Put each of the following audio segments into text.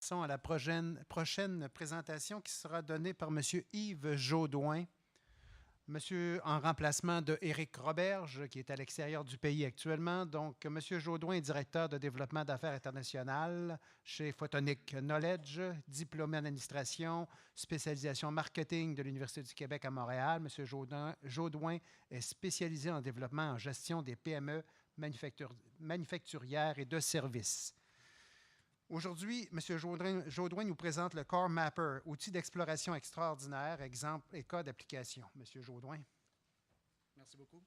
À la prochaine présentation qui sera donnée par M. Yves Jaudoin, Monsieur en remplacement de Éric Roberge, qui est à l'extérieur du pays actuellement. Donc, M. Jaudoin est directeur de développement d'affaires internationales chez Photonic Knowledge, diplômé en administration, spécialisation marketing de l'Université du Québec à Montréal. M. Jaudoin est spécialisé en développement en gestion des PME manufacturières et de services. Aujourd'hui, M. Jaudoin nous présente le Core Mapper, outil d'exploration extraordinaire, exemple et cas d'application. M. Jaudoin. Merci beaucoup.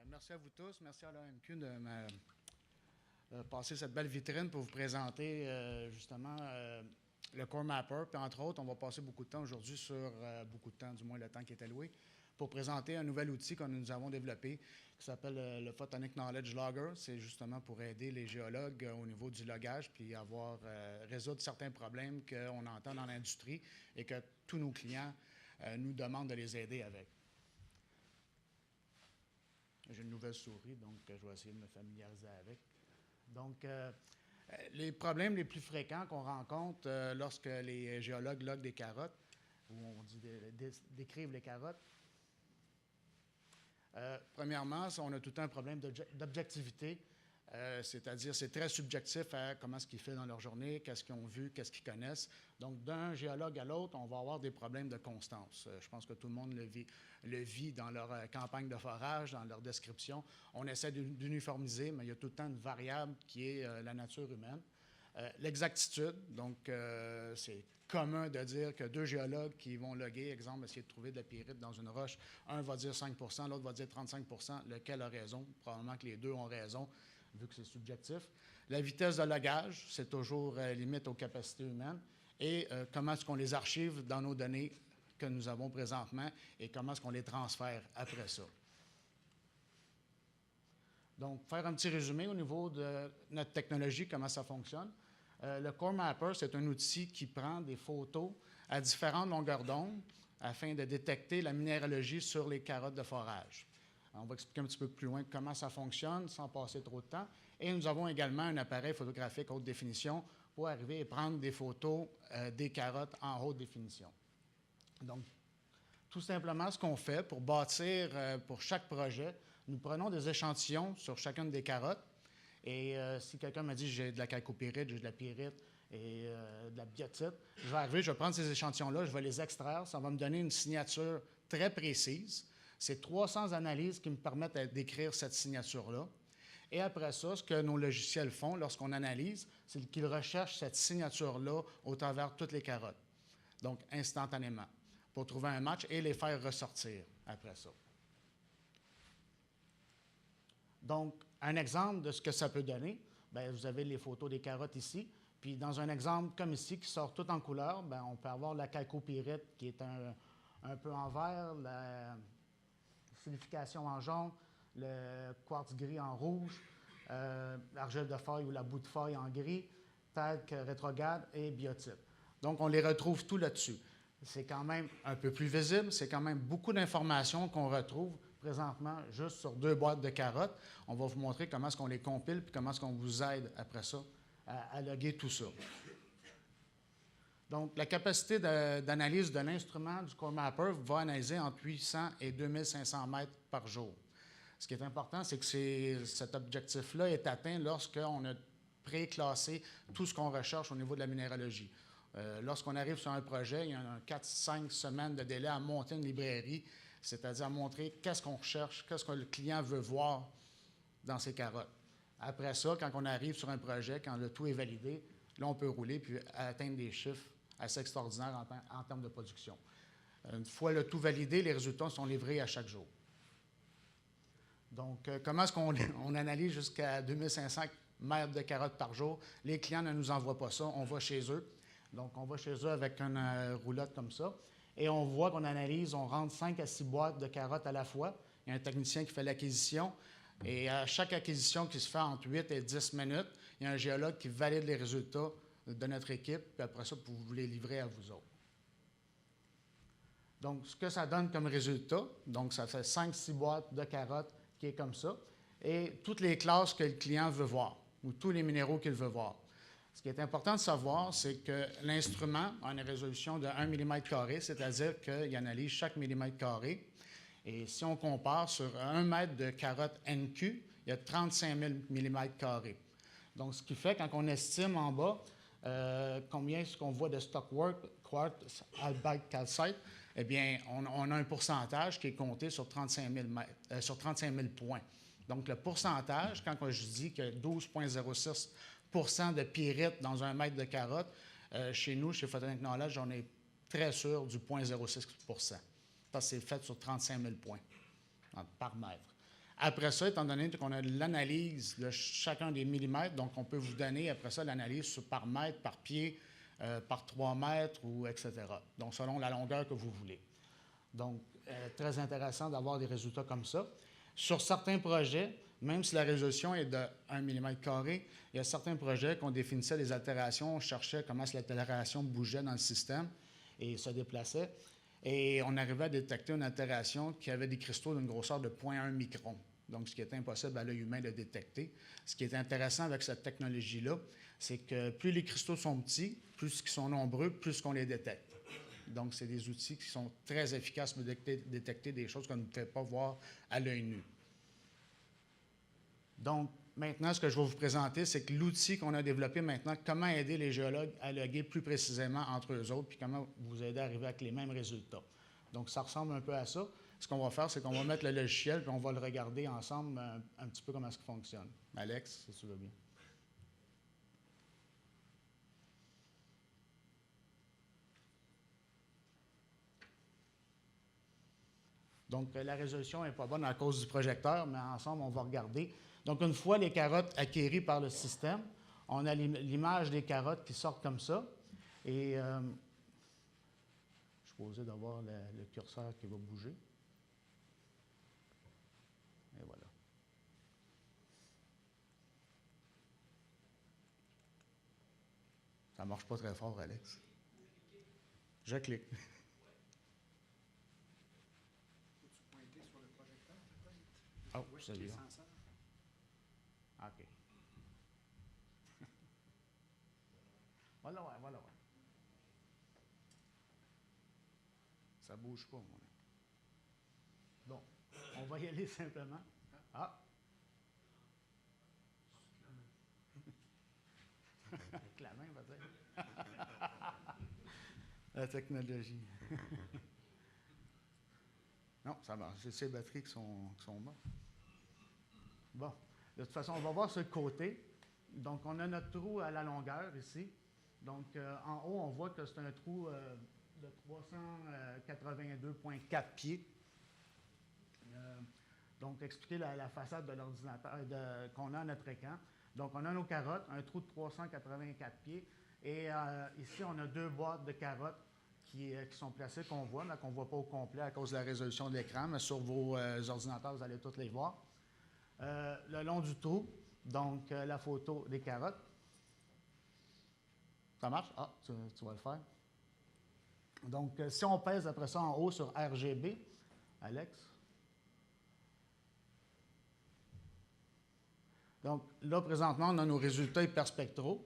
Merci à vous tous. Merci à l'AMQ de me passer cette belle vitrine pour vous présenter justement le Core Mapper. Puis entre autres, on va passer beaucoup de temps aujourd'hui sur, beaucoup de temps, du moins le temps qui est alloué, pour présenter un nouvel outil que nous avons développé qui s'appelle le Photonic Knowledge Logger. C'est justement pour aider les géologues au niveau du logage puis résoudre certains problèmes qu'on entend dans l'industrie et que tous nos clients nous demandent de les aider avec. J'ai une nouvelle souris, donc je vais essayer de me familiariser avec. Donc, les problèmes les plus fréquents qu'on rencontre lorsque les géologues loguent des carottes, ou on dit décrivent les carottes, premièrement, on a tout le temps un problème d'objectivité, c'est-à-dire c'est très subjectif à comment est-ce qu'ils font dans leur journée, qu'est-ce qu'ils ont vu, qu'est-ce qu'ils connaissent. Donc, d'un géologue à l'autre, on va avoir des problèmes de constance. Je pense que tout le monde le vit dans leur campagne de forage, dans leur description. On essaie d'uniformiser, mais il y a tout le temps une variable qui est la nature humaine. L'exactitude, donc c'est commun de dire que deux géologues qui vont loguer, exemple, essayer de trouver de la pyrite dans une roche, un va dire 5 l'autre va dire 35 lequel a raison? Probablement que les deux ont raison, vu que c'est subjectif. La vitesse de logage, c'est toujours limite aux capacités humaines. Et comment est-ce qu'on les archive dans nos données que nous avons présentement et comment est-ce qu'on les transfère après ça. Donc, faire un petit résumé au niveau de notre technologie, comment ça fonctionne. Le Core Mapper, c'est un outil qui prend des photos à différentes longueurs d'onde afin de détecter la minéralogie sur les carottes de forage. Alors, on va expliquer un petit peu plus loin comment ça fonctionne sans passer trop de temps. Et nous avons également un appareil photographique haute définition pour arriver et prendre des photos des carottes en haute définition. Donc, tout simplement, ce qu'on fait pour bâtir pour chaque projet, nous prenons des échantillons sur chacune des carottes. Et si quelqu'un m'a dit j'ai de la calcopyrite, j'ai de la pyrite et de la biotite, je vais arriver, je vais prendre ces échantillons-là, je vais les extraire. Ça va me donner une signature très précise. C'est 300 analyses qui me permettent d'écrire cette signature-là. Et après ça, ce que nos logiciels font lorsqu'on analyse, c'est qu'ils recherchent cette signature-là au travers de toutes les carottes. Donc, instantanément, pour trouver un match et les faire ressortir après ça. Donc, un exemple de ce que ça peut donner, bien, vous avez les photos des carottes ici. Puis, dans un exemple comme ici, qui sort tout en couleur, bien, on peut avoir la calcopyrite qui est un peu en vert, la silification en jaune, le quartz gris en rouge, l'argile de feuille ou la boue de feuille en gris, talc rétrograde et biotite. Donc, on les retrouve tout là-dessus. C'est quand même un peu plus visible, c'est quand même beaucoup d'informations qu'on retrouve présentement juste sur 2 boîtes de carottes. On va vous montrer comment est-ce qu'on les compile et comment est-ce qu'on vous aide après ça à loguer tout ça. Donc, la capacité d'analyse de l'instrument du Core Mapper va analyser entre 800 et 2500 mètres par jour. Ce qui est important, c'est que cet objectif-là est atteint lorsqu'on a pré-classé tout ce qu'on recherche au niveau de la minéralogie. Lorsqu'on arrive sur un projet, il y a 4-5 semaines de délai à monter une librairie, c'est-à-dire à montrer qu'est-ce qu'on recherche, qu'est-ce que le client veut voir dans ses carottes. Après ça, quand on arrive sur un projet, quand le tout est validé, là, on peut rouler puis atteindre des chiffres assez extraordinaires en termes de production. Une fois le tout validé, les résultats sont livrés à chaque jour. Donc, comment est-ce qu'on analyse jusqu'à 2500 mètres de carottes par jour? Les clients ne nous envoient pas ça, on va chez eux. Donc, on va chez eux avec une roulotte comme ça. Et on voit qu'on analyse, on rentre 5 à 6 boîtes de carottes à la fois. Il y a un technicien qui fait l'acquisition. Et à chaque acquisition qui se fait entre 8 et 10 minutes, il y a un géologue qui valide les résultats de notre équipe. Puis après ça, pour vous les livrer à vous autres. Donc, ce que ça donne comme résultat, donc ça fait 5-6 boîtes de carottes qui est comme ça. Et toutes les classes que le client veut voir, ou tous les minéraux qu'il veut voir. Ce qui est important de savoir, c'est que l'instrument a une résolution de 1 mm², c'est-à-dire qu'il analyse chaque millimètre carré. Et si on compare sur 1 mètre de carotte NQ, il y a 35 000 mm². Donc, ce qui fait, quand on estime en bas combien est-ce qu'on voit de stock quartz, albite, calcite, eh bien, on a un pourcentage qui est compté sur 35 000 points. Donc, le pourcentage, quand je dis que 12,06 de pyrite dans 1 mètre de carotte, chez nous, chez Photonic Knowledge, on est très sûr du 0,06 Ça, c'est fait sur 35 000 points par mètre. Après ça, étant donné qu'on a l'analyse de chacun des millimètres, donc on peut vous donner après ça l'analyse par mètre, par pied, par 3 mètres, ou etc. Donc, selon la longueur que vous voulez. Donc, très intéressant d'avoir des résultats comme ça. Sur certains projets, même si la résolution est de 1 mm², il y a certains projets qu'on définissait des altérations, on cherchait comment l'altération bougeait dans le système et se déplaçait. Et on arrivait à détecter une altération qui avait des cristaux d'une grosseur de 0,1 micron. Donc, ce qui est impossible à l'œil humain de détecter. Ce qui est intéressant avec cette technologie-là, c'est que plus les cristaux sont petits, plus ils sont nombreux, plus qu'on les détecte. Donc, c'est des outils qui sont très efficaces pour détecter des choses qu'on ne peut pas voir à l'œil nu. Donc, maintenant, ce que je vais vous présenter, c'est que l'outil qu'on a développé maintenant, comment aider les géologues à loguer plus précisément entre eux autres, puis comment vous aider à arriver avec les mêmes résultats. Donc, ça ressemble un peu à ça. Ce qu'on va faire, c'est qu'on va mettre le logiciel, puis on va le regarder ensemble un petit peu comment ça fonctionne. Alex, si tu veux bien. Donc, la résolution n'est pas bonne à cause du projecteur, mais ensemble, on va regarder. Donc, une fois les carottes acquéries par le système, on a l'image des carottes qui sortent comme ça. Et je suis supposé d'avoir le curseur qui va bouger. Et voilà. Ça ne marche pas très fort, Alex. Je clique. Oh, celui-là. OK. Voilà, ouais, voilà, ouais. Ça ne bouge pas, moi. Bon, on va y aller simplement. Ah! Avec la main, peut-être. La technologie. Non, ça marche. C'est ces batteries qui sont mortes. Bon, de toute façon, on va voir sur le côté. Donc, on a notre trou à la longueur ici. Donc, en haut, on voit que c'est un trou de 382,4 pieds. Donc, expliquer la façade de l'ordinateur qu'on a à notre écran. Donc, on a nos carottes, un trou de 384 pieds. Et ici, on a 2 boîtes de carottes qui sont placées, qu'on voit, mais qu'on ne voit pas au complet à cause de la résolution de l'écran. Mais sur vos ordinateurs, vous allez toutes les voir. Le long du trou, donc la photo des carottes. Ça marche? Ah, tu vas le faire. Donc, si on pèse après ça en haut sur RGB, Alex. Donc, là, présentement, on a nos résultats hyperspectraux.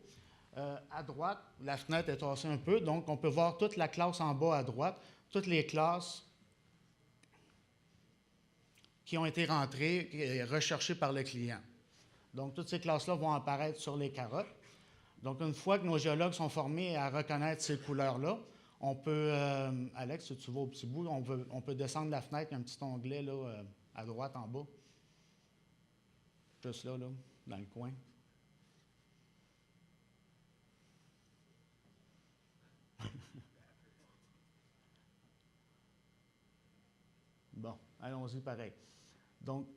À droite, la fenêtre est tassée un peu, donc on peut voir toute la classe en bas à droite, toutes les classes qui ont été rentrées et recherchées par le client. Donc, toutes ces classes-là vont apparaître sur les carottes. Donc, une fois que nos géologues sont formés à reconnaître ces couleurs-là, on peut, Alex, si tu vas au petit bout, on peut descendre la fenêtre, il y a un petit onglet là, à droite en bas. Juste là, dans le coin. Bon, allons-y pareil. Donc,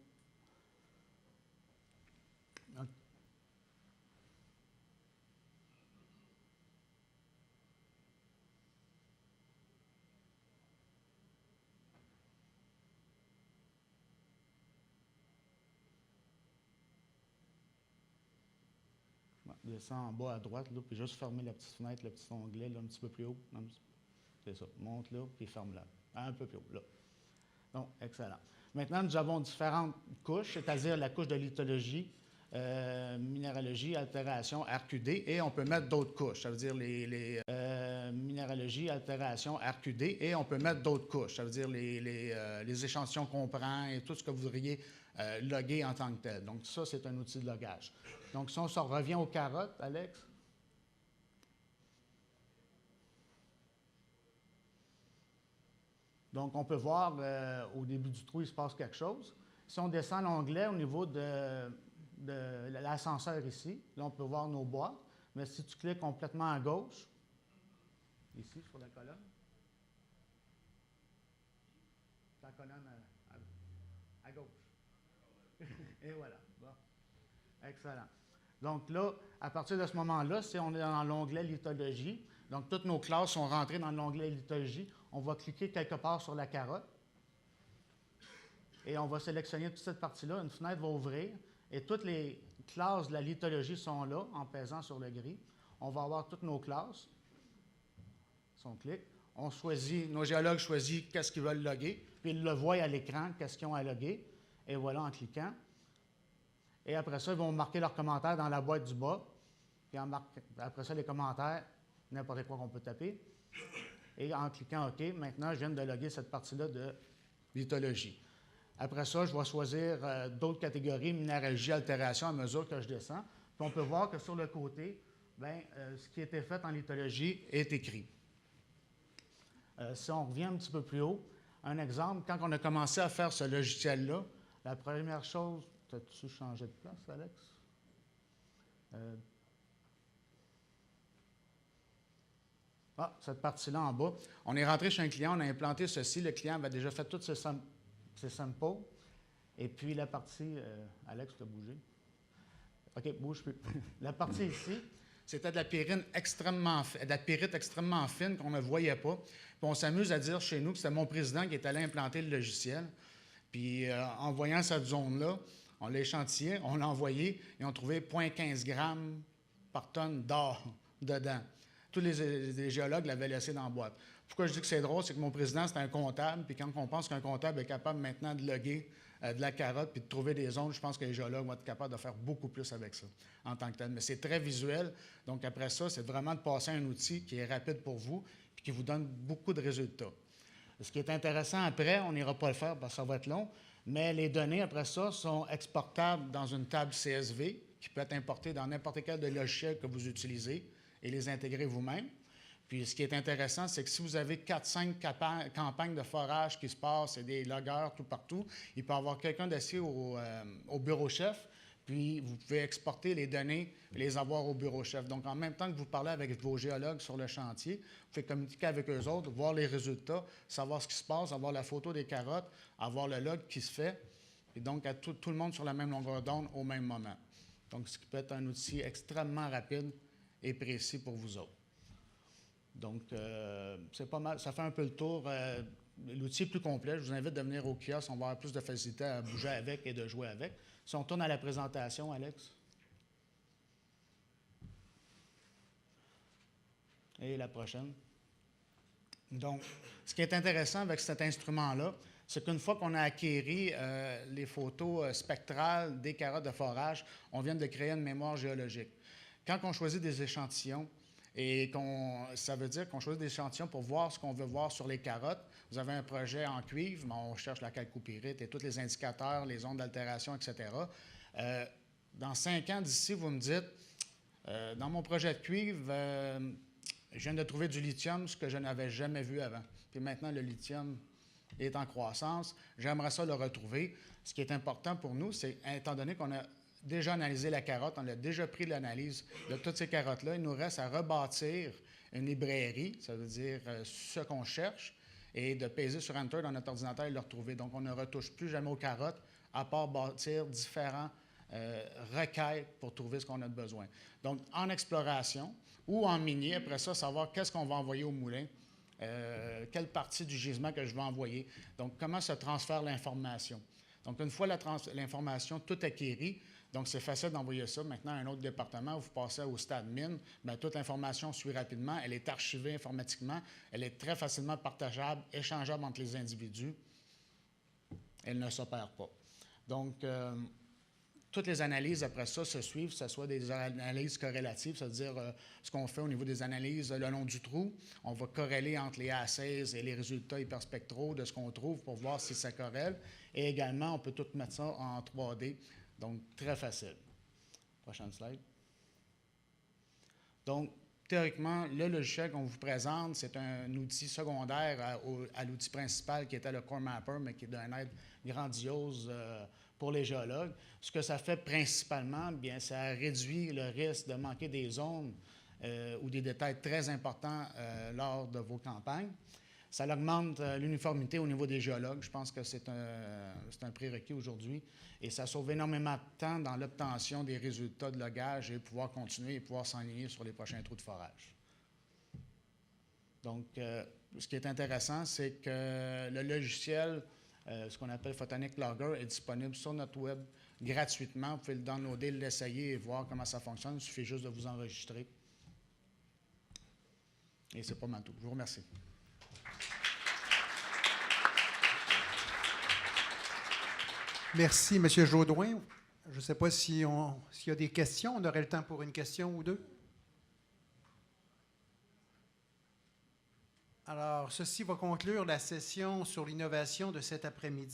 descends en bas à droite, là, puis juste fermer la petite fenêtre, le petit onglet, là, un petit peu plus haut. C'est ça. Monte là, puis ferme-la. Un peu plus haut, là. Donc, excellent. Maintenant, nous avons différentes couches, c'est-à-dire la couche de lithologie, minéralogie, altération, RQD, et on peut mettre d'autres couches. Ça veut dire minéralogie, altération, RQD, et on peut mettre d'autres couches. Ça veut dire les échantillons qu'on prend et tout ce que vous voudriez loguer en tant que tel. Donc, ça, c'est un outil de logage. Donc, si on se revient aux carottes, Alex. Donc, on peut voir au début du trou, il se passe quelque chose. Si on descend l'onglet au niveau de l'ascenseur ici, là, on peut voir nos boîtes. Mais si tu cliques complètement à gauche, ici, sur la colonne, la colonne à gauche. Et voilà. Bon. Excellent. Donc là, à partir de ce moment-là, si on est dans l'onglet lithologie, donc toutes nos classes sont rentrées dans l'onglet lithologie, on va cliquer quelque part sur la carotte et on va sélectionner toute cette partie-là. Une fenêtre va ouvrir et toutes les classes de la lithologie sont là en pesant sur le gris. On va avoir toutes nos classes. Si on clique, on choisit, nos géologues choisissent qu'est-ce qu'ils veulent loguer, puis ils le voient à l'écran, qu'est-ce qu'ils ont à loguer. Et voilà, en cliquant. Et après ça, ils vont marquer leurs commentaires dans la boîte du bas. Puis après ça, les commentaires, n'importe quoi qu'on peut taper. Et en cliquant OK, maintenant, je viens de loguer cette partie-là de lithologie. Après ça, je vais choisir d'autres catégories, minéralogie, altération, à mesure que je descends. Puis on peut voir que sur le côté, ce qui était fait en lithologie est écrit. Si on revient un petit peu plus haut, un exemple, quand on a commencé à faire ce logiciel-là, la première chose, as-tu changé de place, Alex? Cette partie-là en bas. On est rentré chez un client, on a implanté ceci. Le client avait déjà fait tous ses samples. Et puis la partie, Alex, tu as bougé. OK, bouge plus. La partie ici, c'était de la pyrite extrêmement fine qu'on ne voyait pas. Puis on s'amuse à dire chez nous que c'était mon président qui est allé implanter le logiciel. Puis en voyant cette zone-là, on l'a échantillé, on l'a envoyé et on trouvait 0,15 grammes par tonne d'or dedans. Tous les géologues l'avaient laissé dans la boîte. Pourquoi je dis que c'est drôle, c'est que mon président, c'est un comptable, puis quand on pense qu'un comptable est capable maintenant de loguer de la carotte puis de trouver des zones, je pense que les géologues vont être capables de faire beaucoup plus avec ça en tant que tel. Mais c'est très visuel. Donc après ça, c'est vraiment de passer à un outil qui est rapide pour vous puis qui vous donne beaucoup de résultats. Ce qui est intéressant après, on n'ira pas le faire parce que ça va être long, mais les données après ça sont exportables dans une table CSV qui peut être importée dans n'importe quel des logiciels que vous utilisez et les intégrer vous-même. Puis ce qui est intéressant, c'est que si vous avez 4-5 campagnes de forage qui se passent et des logueurs tout partout, il peut y avoir quelqu'un d'assis au bureau chef, puis vous pouvez exporter les données et les avoir au bureau chef. Donc, en même temps que vous parlez avec vos géologues sur le chantier, vous pouvez communiquer avec eux autres, voir les résultats, savoir ce qui se passe, avoir la photo des carottes, avoir le log qui se fait, et donc à tout le monde sur la même longueur d'onde au même moment. Donc, ce qui peut être un outil extrêmement rapide et précis pour vous autres. Donc, c'est pas mal. Ça fait un peu le tour. L'outil est plus complet. Je vous invite à venir au kiosque. On va avoir plus de facilité à bouger avec et de jouer avec. Si on tourne à la présentation, Alex. Et la prochaine. Donc, ce qui est intéressant avec cet instrument-là, c'est qu'une fois qu'on a acquéri les photos spectrales des carottes de forage, on vient de créer une mémoire géologique. Quand on choisit des échantillons, et ça veut dire qu'on choisit des échantillons pour voir ce qu'on veut voir sur les carottes. Vous avez un projet en cuivre, mais on cherche la chalcopyrite et tous les indicateurs, les ondes d'altération, etc. Dans 5 ans d'ici, vous me dites, dans mon projet de cuivre, je viens de trouver du lithium, ce que je n'avais jamais vu avant. Puis maintenant, le lithium est en croissance. J'aimerais ça le retrouver. Ce qui est important pour nous, c'est, étant donné qu'on a déjà analysé la carotte, on a déjà pris l'analyse de toutes ces carottes-là. Il nous reste à rebâtir une librairie, ça veut dire ce qu'on cherche, et de peser sur Enter dans notre ordinateur et le retrouver. Donc, on ne retouche plus jamais aux carottes, à part bâtir différents requêtes pour trouver ce qu'on a besoin. Donc, en exploration ou en minier, après ça, savoir qu'est-ce qu'on va envoyer au moulin, quelle partie du gisement que je vais envoyer. Donc, comment se transfère l'information. Donc, une fois l'information toute acquérie, donc c'est facile d'envoyer ça maintenant à un autre département. Vous passez au stade mine, bien, toute l'information suit rapidement, elle est archivée informatiquement, elle est très facilement partageable, échangeable entre les individus. Elle ne s'opère pas. Donc, toutes les analyses après ça se suivent, que ce soit des analyses corrélatives, c'est-à-dire ce qu'on fait au niveau des analyses le long du trou. On va corréler entre les A16 et les résultats hyperspectraux de ce qu'on trouve pour voir si ça corrèle. Et également, on peut tout mettre ça en 3D, donc très facile. Prochaine slide. Donc, théoriquement, le logiciel qu'on vous présente, c'est un outil secondaire à l'outil principal qui était le Core Mapper, mais qui est d'une aide grandiose pour les géologues. Ce que ça fait principalement, bien, ça réduit le risque de manquer des zones ou des détails très importants lors de vos campagnes. Ça augmente l'uniformité au niveau des géologues. Je pense que c'est un prérequis aujourd'hui. Et ça sauve énormément de temps dans l'obtention des résultats de logage et pouvoir continuer et pouvoir s'enligner sur les prochains trous de forage. Donc, ce qui est intéressant, c'est que le logiciel, ce qu'on appelle Photonic Logger, est disponible sur notre web gratuitement. Vous pouvez le downloader, l'essayer et voir comment ça fonctionne. Il suffit juste de vous enregistrer. Et c'est pas mal tout. Je vous remercie. Merci, M. Jaudoin. Je ne sais pas s'il y a des questions. On aurait le temps pour une question ou deux. Alors, ceci va conclure la session sur l'innovation de cet après-midi.